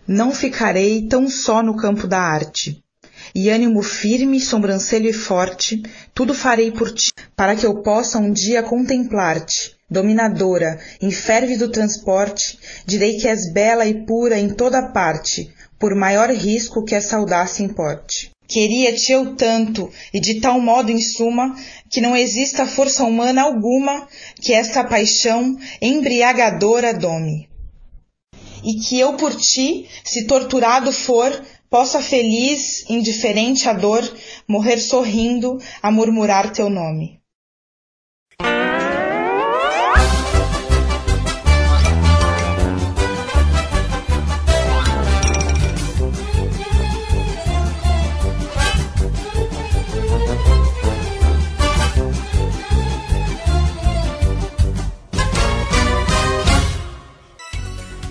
não ficarei tão só no campo da arte. E ânimo firme, sobrancelho e forte, tudo farei por ti, para que eu possa um dia contemplar-te. Dominadora, inferve do transporte, direi que és bela e pura em toda parte, por maior risco que essa audácia importe. Queria-te eu tanto, e de tal modo em suma, que não exista força humana alguma que esta paixão embriagadora dome. E que eu por ti, se torturado for, possa feliz, indiferente à dor, morrer sorrindo a murmurar teu nome.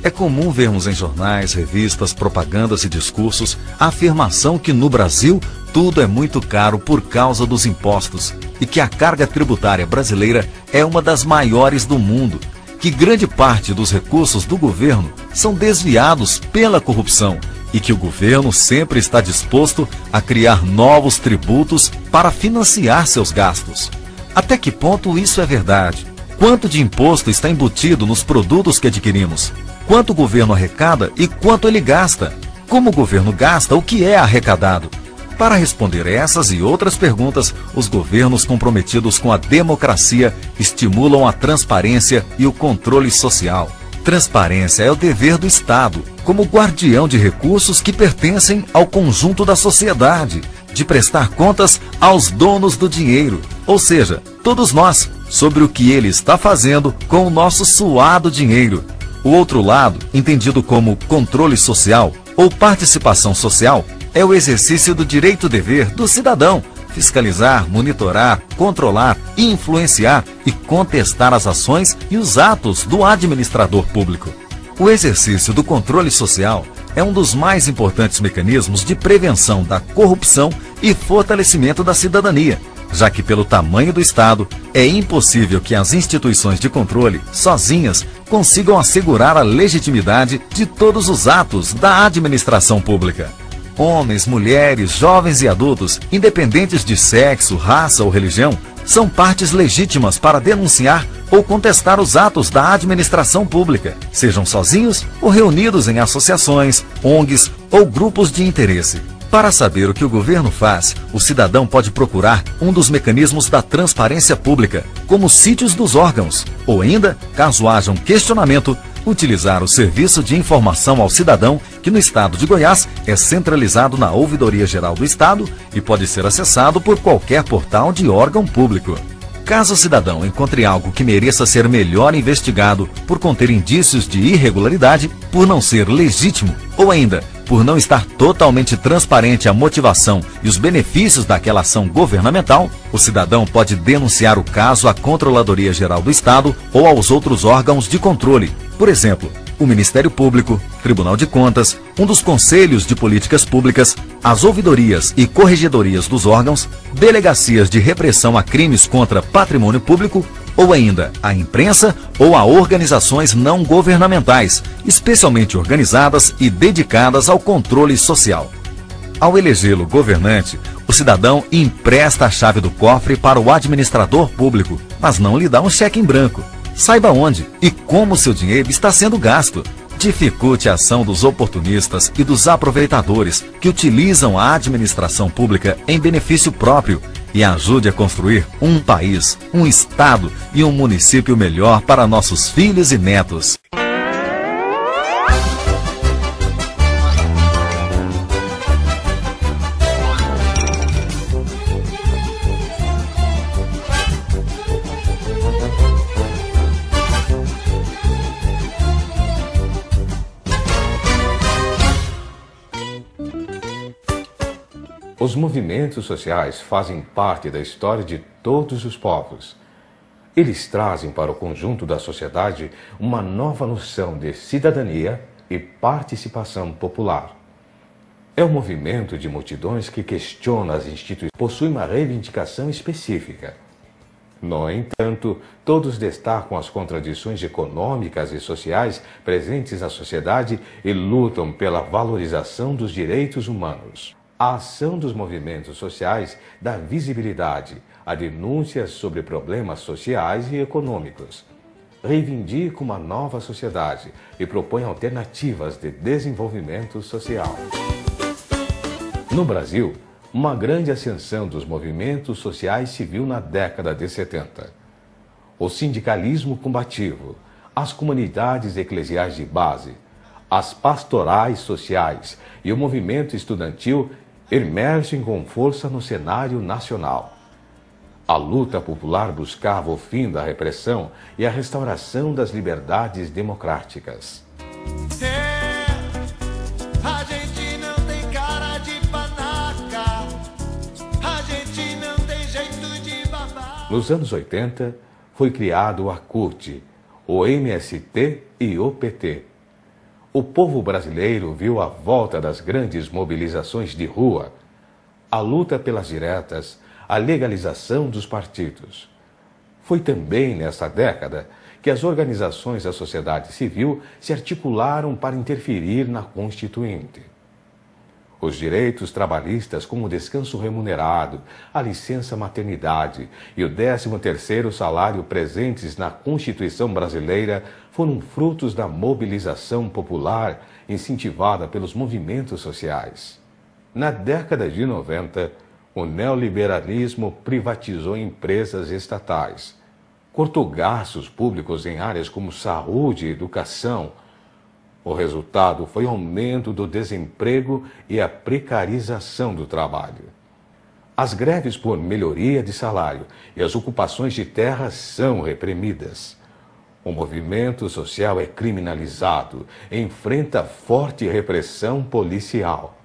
É comum vermos em jornais, revistas, propagandas e discursos a afirmação que no Brasil tudo é muito caro por causa dos impostos e que a carga tributária brasileira é uma das maiores do mundo, que grande parte dos recursos do governo são desviados pela corrupção e que o governo sempre está disposto a criar novos tributos para financiar seus gastos. Até que ponto isso é verdade? Quanto de imposto está embutido nos produtos que adquirimos? Quanto o governo arrecada e quanto ele gasta? Como o governo gasta o que é arrecadado? Para responder essas e outras perguntas, os governos comprometidos com a democracia estimulam a transparência e o controle social. Transparência é o dever do Estado, como guardião de recursos que pertencem ao conjunto da sociedade, de prestar contas aos donos do dinheiro, ou seja, todos nós, sobre o que ele está fazendo com o nosso suado dinheiro. O outro lado, entendido como controle social ou participação social, é o exercício do direito-dever do cidadão, fiscalizar, monitorar, controlar, influenciar e contestar as ações e os atos do administrador público. O exercício do controle social é um dos mais importantes mecanismos de prevenção da corrupção e fortalecimento da cidadania, já que pelo tamanho do Estado, é impossível que as instituições de controle, sozinhas, consigam assegurar a legitimidade de todos os atos da administração pública. Homens, mulheres, jovens e adultos, independentes de sexo, raça ou religião, são partes legítimas para denunciar ou contestar os atos da administração pública, sejam sozinhos ou reunidos em associações, ONGs ou grupos de interesse. Para saber o que o governo faz, o cidadão pode procurar um dos mecanismos da transparência pública, como sítios dos órgãos, ou ainda, caso haja um questionamento, utilizar o Serviço de Informação ao Cidadão, que no estado de Goiás é centralizado na Ouvidoria Geral do Estado e pode ser acessado por qualquer portal de órgão público. Caso o cidadão encontre algo que mereça ser melhor investigado por conter indícios de irregularidade, por não ser legítimo ou ainda por não estar totalmente transparente a motivação e os benefícios daquela ação governamental, o cidadão pode denunciar o caso à Controladoria Geral do Estado ou aos outros órgãos de controle. Por exemplo, o Ministério Público, Tribunal de Contas, um dos Conselhos de Políticas Públicas, as ouvidorias e corregedorias dos órgãos, delegacias de repressão a crimes contra patrimônio público, ou ainda a imprensa ou a organizações não governamentais, especialmente organizadas e dedicadas ao controle social. Ao elegê-lo governante, o cidadão empresta a chave do cofre para o administrador público, mas não lhe dá um cheque em branco. Saiba onde e como seu dinheiro está sendo gasto. Dificulte a ação dos oportunistas e dos aproveitadores que utilizam a administração pública em benefício próprio e ajude a construir um país, um estado e um município melhor para nossos filhos e netos. Os movimentos sociais fazem parte da história de todos os povos. Eles trazem para o conjunto da sociedade uma nova noção de cidadania e participação popular. É um movimento de multidões que questiona as instituições, possui uma reivindicação específica. No entanto, todos destacam as contradições econômicas e sociais presentes na sociedade e lutam pela valorização dos direitos humanos. A ação dos movimentos sociais dá visibilidade a denúncias sobre problemas sociais e econômicos. Reivindica uma nova sociedade e propõe alternativas de desenvolvimento social. No Brasil, uma grande ascensão dos movimentos sociais se viu na década de 70. O sindicalismo combativo, as comunidades eclesiais de base, as pastorais sociais e o movimento estudantil emergem com força no cenário nacional. A luta popular buscava o fim da repressão e a restauração das liberdades democráticas. A gente não tem cara de panaca, a gente não tem jeito de babá. Nos anos 80, foi criado a CUT, o MST e o PT. O povo brasileiro viu a volta das grandes mobilizações de rua, a luta pelas diretas, a legalização dos partidos. Foi também nessa década que as organizações da sociedade civil se articularam para interferir na Constituinte. Os direitos trabalhistas, como o descanso remunerado, a licença maternidade e o 13º salário presentes na Constituição brasileira, foram frutos da mobilização popular incentivada pelos movimentos sociais. Na década de 90, o neoliberalismo privatizou empresas estatais, cortou gastos públicos em áreas como saúde e educação. O resultado foi o aumento do desemprego e a precarização do trabalho. As greves por melhoria de salário e as ocupações de terras são reprimidas. O movimento social é criminalizado e enfrenta forte repressão policial.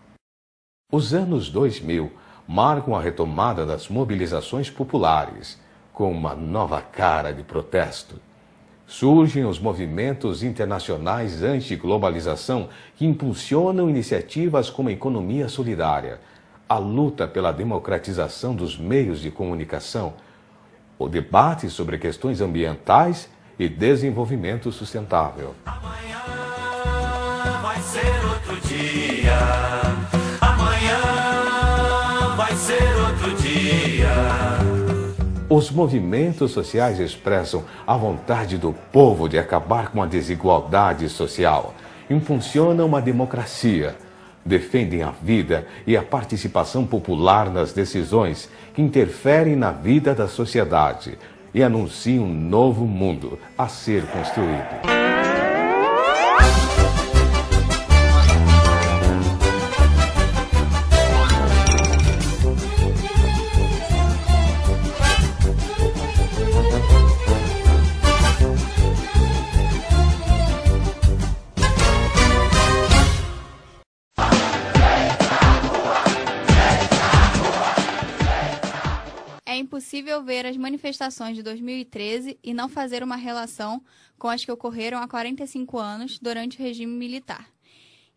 Os anos 2000 marcam a retomada das mobilizações populares, com uma nova cara de protesto. Surgem os movimentos internacionais anti-globalização que impulsionam iniciativas como a economia solidária, a luta pela democratização dos meios de comunicação, o debate sobre questões ambientais e desenvolvimento sustentável. Amanhã vai ser outro dia. Amanhã vai ser outro dia. Os movimentos sociais expressam a vontade do povo de acabar com a desigualdade social, impulsionam uma democracia, defendem a vida e a participação popular nas decisões que interferem na vida da sociedade e anunciam um novo mundo a ser construído. É impossível ver as manifestações de 2013 e não fazer uma relação com as que ocorreram há 45 anos durante o regime militar.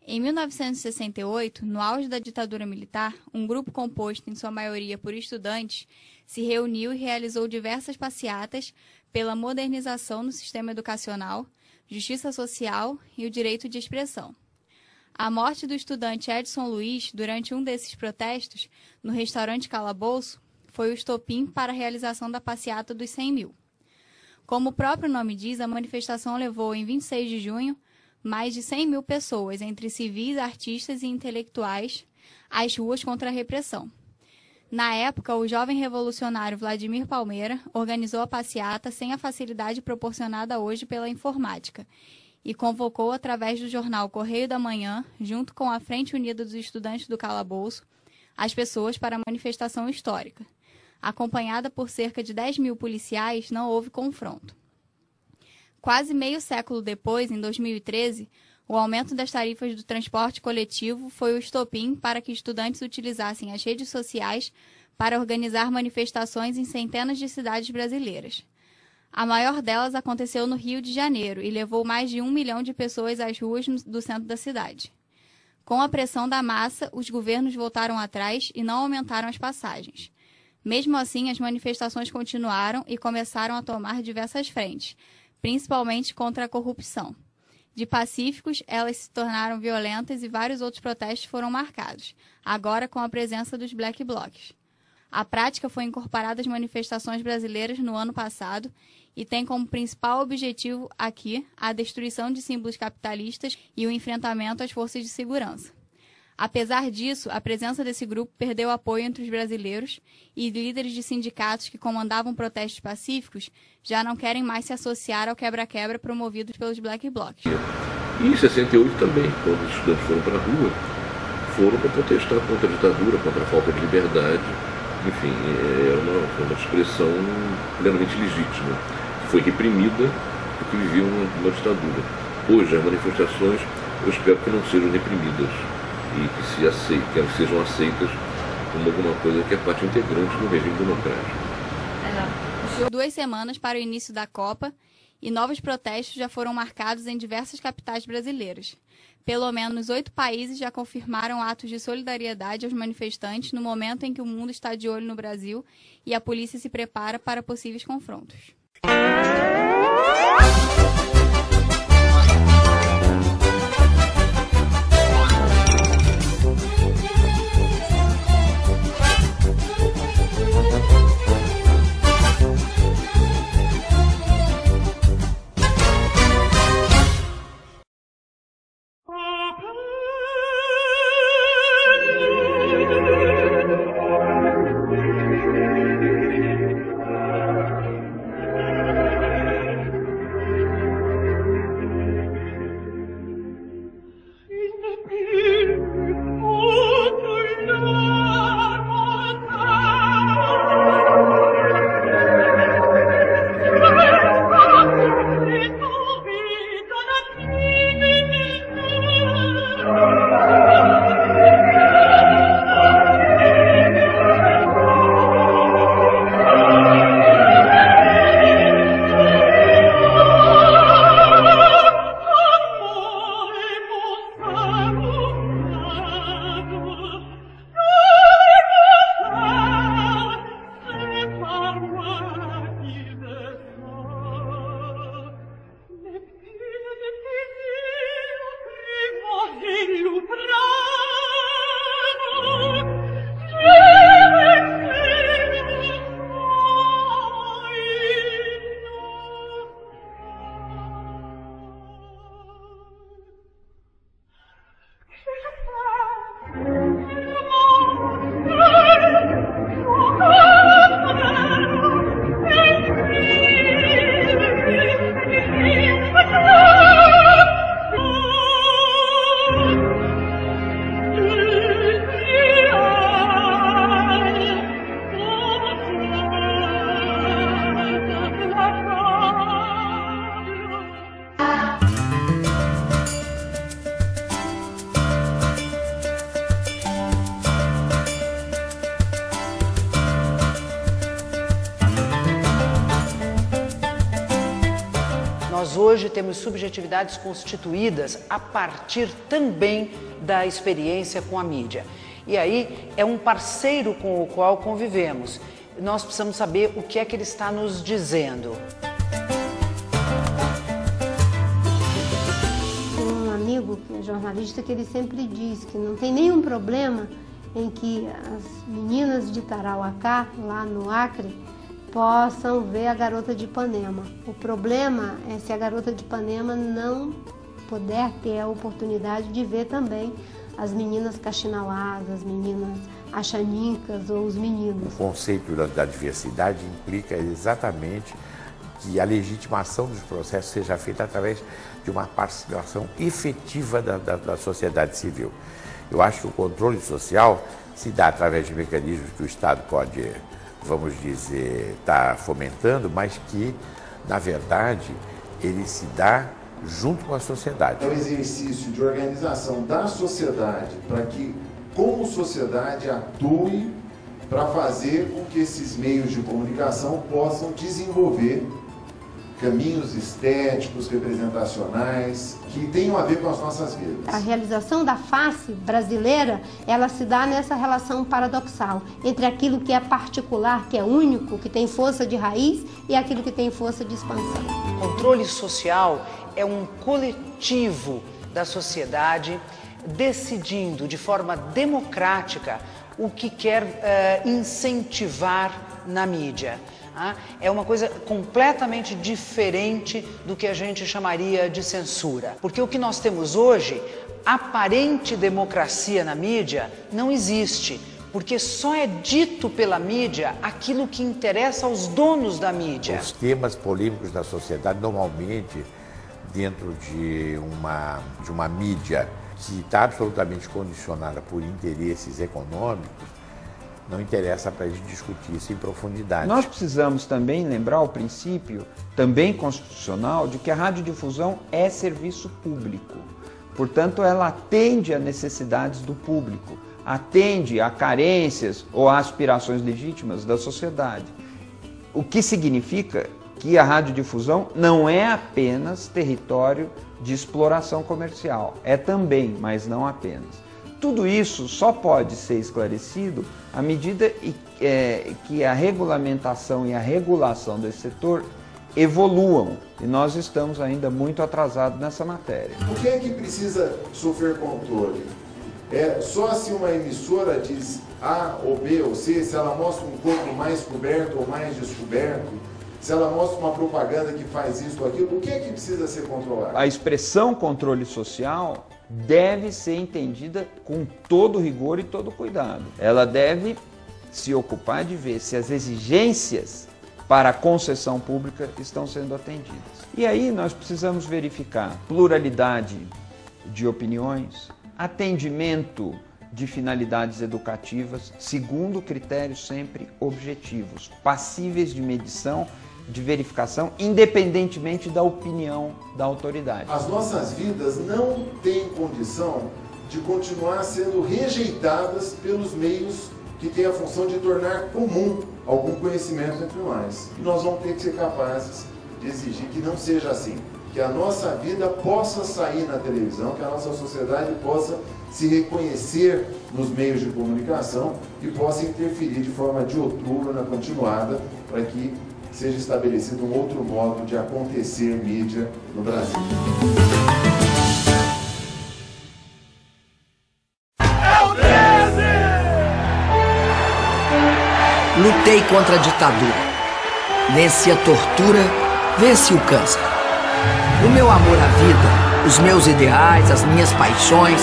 Em 1968, no auge da ditadura militar, um grupo composto em sua maioria por estudantes se reuniu e realizou diversas passeatas pela modernização no sistema educacional, justiça social e o direito de expressão. A morte do estudante Edson Luiz durante um desses protestos, no restaurante Calabouço, foi o estopim para a realização da passeata dos 100 mil. Como o próprio nome diz, a manifestação levou, em 26 de junho, mais de 100 mil pessoas, entre civis, artistas e intelectuais, às ruas contra a repressão. Na época, o jovem revolucionário Vladimir Palmeira organizou a passeata sem a facilidade proporcionada hoje pela informática e convocou, através do jornal Correio da Manhã, junto com a Frente Unida dos Estudantes do Calabouço, as pessoas para a manifestação histórica. Acompanhada por cerca de 10 mil policiais, não houve confronto. Quase meio século depois, em 2013, o aumento das tarifas do transporte coletivo foi o estopim para que estudantes utilizassem as redes sociais para organizar manifestações em centenas de cidades brasileiras. A maior delas aconteceu no Rio de Janeiro e levou mais de 1 milhão de pessoas às ruas do centro da cidade. Com a pressão da massa, os governos voltaram atrás e não aumentaram as passagens. Mesmo assim, as manifestações continuaram e começaram a tomar diversas frentes, principalmente contra a corrupção. De pacíficos, elas se tornaram violentas e vários outros protestos foram marcados, agora com a presença dos Black Blocs. A prática foi incorporada às manifestações brasileiras no ano passado e tem como principal objetivo aqui a destruição de símbolos capitalistas e o enfrentamento às forças de segurança. Apesar disso, a presença desse grupo perdeu apoio entre os brasileiros e líderes de sindicatos que comandavam protestos pacíficos já não querem mais se associar ao quebra-quebra promovido pelos Black Blocs. E em 68 também, quando os estudantes foram para a rua, foram para protestar contra a ditadura, contra a falta de liberdade. Enfim, foi uma expressão plenamente legítima, que foi reprimida porque vivia uma ditadura. Hoje, as manifestações, eu espero que não sejam reprimidas e que elas sejam aceitas como alguma coisa que é parte integrante do regime democrático. 2 semanas para o início da Copa e novos protestos já foram marcados em diversas capitais brasileiras. Pelo menos 8 países já confirmaram atos de solidariedade aos manifestantes no momento em que o mundo está de olho no Brasil e a polícia se prepara para possíveis confrontos. Nós hoje temos subjetividades constituídas a partir também da experiência com a mídia. E aí é um parceiro com o qual convivemos. Nós precisamos saber o que é que ele está nos dizendo. Tem um amigo, que é jornalista, que ele sempre diz que não tem nenhum problema em que as meninas de Tarauacá, lá no Acre, possam ver a Garota de Ipanema. O problema é se a Garota de Ipanema não puder ter a oportunidade de ver também as meninas caxinalás, as meninas axanicas ou os meninos. O conceito da diversidade implica exatamente que a legitimação dos processos seja feita através de uma participação efetiva da sociedade civil. Eu acho que o controle social se dá através de mecanismos que o Estado pode, vamos dizer, está fomentando, mas que, na verdade, ele se dá junto com a sociedade. É um exercício de organização da sociedade para que, como sociedade, atue para fazer com que esses meios de comunicação possam desenvolver caminhos estéticos, representacionais, que tenham a ver com as nossas vidas. A realização da face brasileira, ela se dá nessa relação paradoxal entre aquilo que é particular, que é único, que tem força de raiz, e aquilo que tem força de expansão. Controle social é um coletivo da sociedade decidindo de forma democrática o que quer incentivar na mídia. É uma coisa completamente diferente do que a gente chamaria de censura. Porque o que nós temos hoje, aparente democracia na mídia, não existe. Porque só é dito pela mídia aquilo que interessa aos donos da mídia. Os temas polêmicos da sociedade, normalmente, dentro de uma mídia que está absolutamente condicionada por interesses econômicos, não interessa para a gente discutir isso em profundidade. Nós precisamos também lembrar o princípio, também constitucional, de que a radiodifusão é serviço público. Portanto, ela atende a necessidades do público, atende a carências ou a aspirações legítimas da sociedade. O que significa que a radiodifusão não é apenas território de exploração comercial. É também, mas não apenas. Tudo isso só pode ser esclarecido à medida que a regulamentação e a regulação desse setor evoluam. E nós estamos ainda muito atrasados nessa matéria. O que é que precisa sofrer controle? É só se uma emissora diz A ou B ou C, se ela mostra um corpo mais coberto ou mais descoberto, se ela mostra uma propaganda que faz isso ou aquilo, o que é que precisa ser controlado? A expressão controle social deve ser entendida com todo rigor e todo cuidado. Ela deve se ocupar de ver se as exigências para a concessão pública estão sendo atendidas. E aí nós precisamos verificar pluralidade de opiniões, atendimento de finalidades educativas, segundo critérios sempre objetivos, passíveis de medição, de verificação, independentemente da opinião da autoridade. As nossas vidas não têm condição de continuar sendo rejeitadas pelos meios que têm a função de tornar comum algum conhecimento entre nós. E nós vamos ter que ser capazes de exigir que não seja assim, que a nossa vida possa sair na televisão, que a nossa sociedade possa se reconhecer nos meios de comunicação e possa interferir de forma diuturna, continuada, para que seja estabelecido um outro modo de acontecer mídia no Brasil. Lutei contra a ditadura. Venci a tortura, venci o câncer. O meu amor à vida, os meus ideais, as minhas paixões,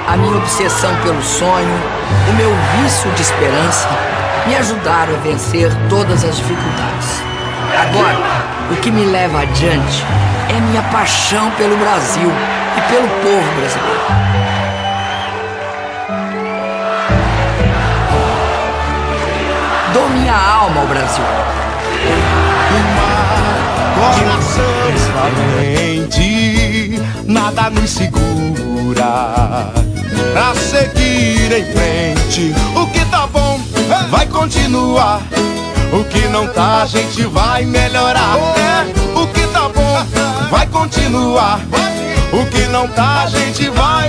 a minha obsessão pelo sonho, o meu vício de esperança, me ajudaram a vencer todas as dificuldades. Agora, o que me leva adiante é minha paixão pelo Brasil e pelo povo brasileiro. Dou minha alma ao Brasil. Coração valente, nada nos segura pra seguir em frente. O que tá bom vai continuar, o que não tá a gente vai melhorar. O que tá bom vai continuar, o que não tá a gente vai